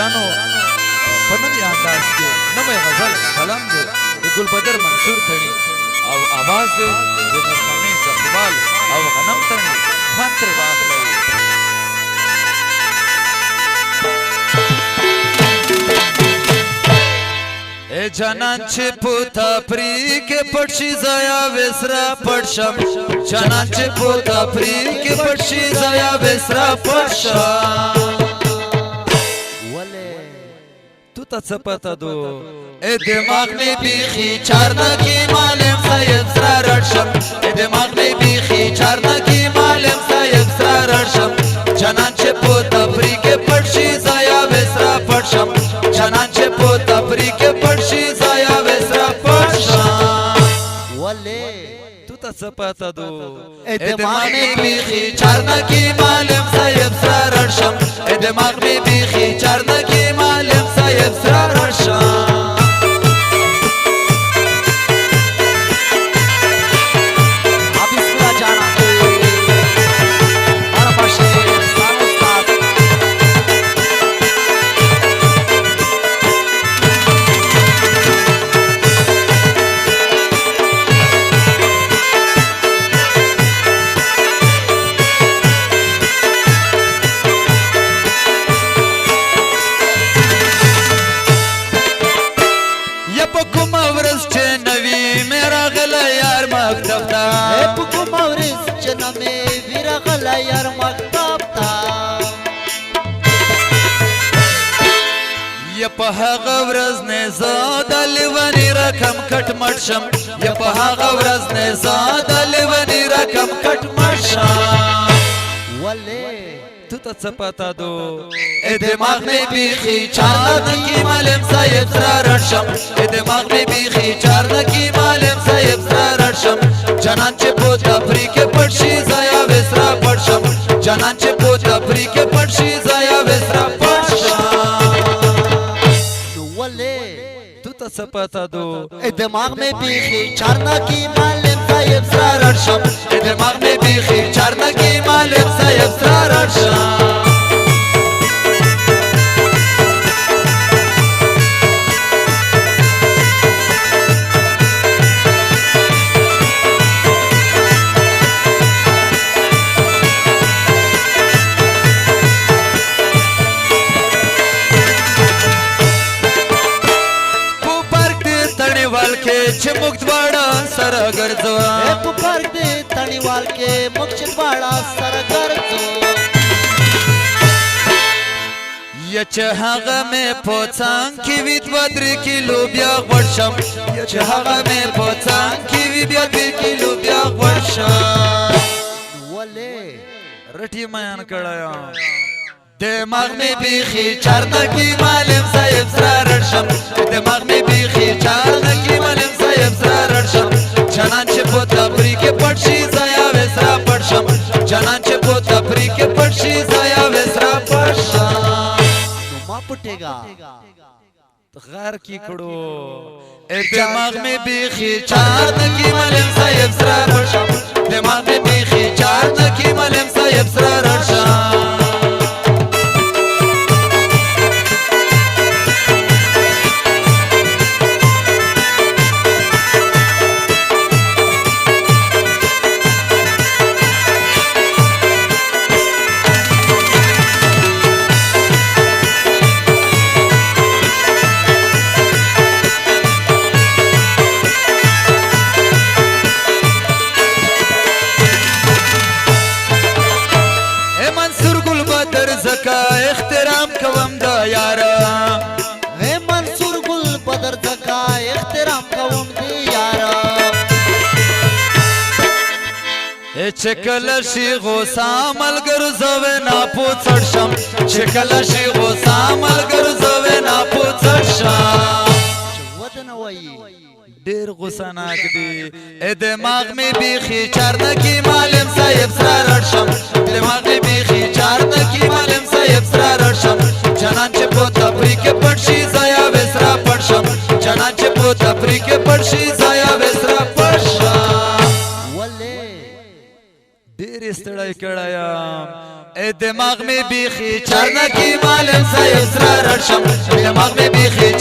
شاعرانو په نوي انداز کې نوی غزل قلم دی د ګلبدر منصور تڼي او آواز دی د نورحمید داحیوال او غنم تڼي خوند ترې واخلئ اے جانان چې په تفریح کې پټ شي زیا وسرا پټ شم جانان چې په تفریح کې پټ شي زیا وسرا پټ شم تو ته څه پته دو اے دماغ مې بیخي چارنه کې معلم صاحب سره رټ شم اے دماغ مې بیخي چارنه کې معلم صاحب سره رټ شم جانان چې په تفریح کې پټ شي زیا وسرا پټ شم جانان چې په تفریح کې پټ شي زیا وسرا پټ شم ولې تو ته څه پته دو اے دماغ مې بیخي چارنه کې معلم صاحب سره رټ شم اے دماغ مې بیخي چارنه کې معلم صاحب سره رټ شم په هغه ورځ نه زاد لونی رقم کټ مټ شم یا په هغه ورځ نه زاد لونی رقم کټ مټ شم ولې تو ته څه پته دو اے دماغ مې بیخي چارنه کې معلم صاحب سره رټ شم اے دماغ مې بیخي چارنه کې معلم صاحب سره رټ شم جانان چې په تفریح کې پټ شي زیا وسرا پټ شم جانان چې په تفریح کې پټ شي زیا وسرا پټ شم څه پته دو اے دماغ میں بیخی چارنا کی معلم صاحب سره رټ شم اے دماغ میں بیخی چارنا کی معلم صاحب سره رټ شم چې موږ دواړه سره ګرځو په پارک دې تڼیوال کې موږ چې دواړه سره ګرځو یا چې هغه مې په څنګ کې وي دوه درې کیلو بیا غوړ شم یا چې هغه مې په څنګ کې وي بیا 2 کیلو بیا غوړ شم ولې رټي میان کړایا دماغ میں بیخی چارنه کی معلم صاحب سره رټ شم دماغ میں بیخی چارنه کی معلم صاحب سره رټ شم جانان چې په تفریح کې پټ شي زیا وسرا پټ شم جانان چې په تفریح کې پټ شي زیا وسرا پټ شم نو ما پټېګا غیر کی کړو اے دماغ میں بیخی چارنه کی معلم صاحب سره رټ شم دماغ میں بیخی چارنه کی معلم صاحب سره رټ شم احترام کوم دا یارا اے منصور گل بدر زکا احترام کوم دی یارا اے چکل شي غوسا ملګر زوې نا پوڅړ شم چکل شي غوسا ملګر زوې نا پوڅړ شم ودن وای ډیر غوسه ناک دی اے دماغ می بیخي چارنه کی معلم صاحب سره رټ شم دماغ می بیخي چارنه کی معلم صاحب سره رټ شم جانان چې په تفریح کې پټ شي زیا وسرا پټ شم جانان چې په تفریح کې پټ شي زیا وسرا پټ شم ولې ډیر ستړی کړایا دماغ میں بیخی چرنا کی معلم صاحب سرا رشم دماغ میں بیخی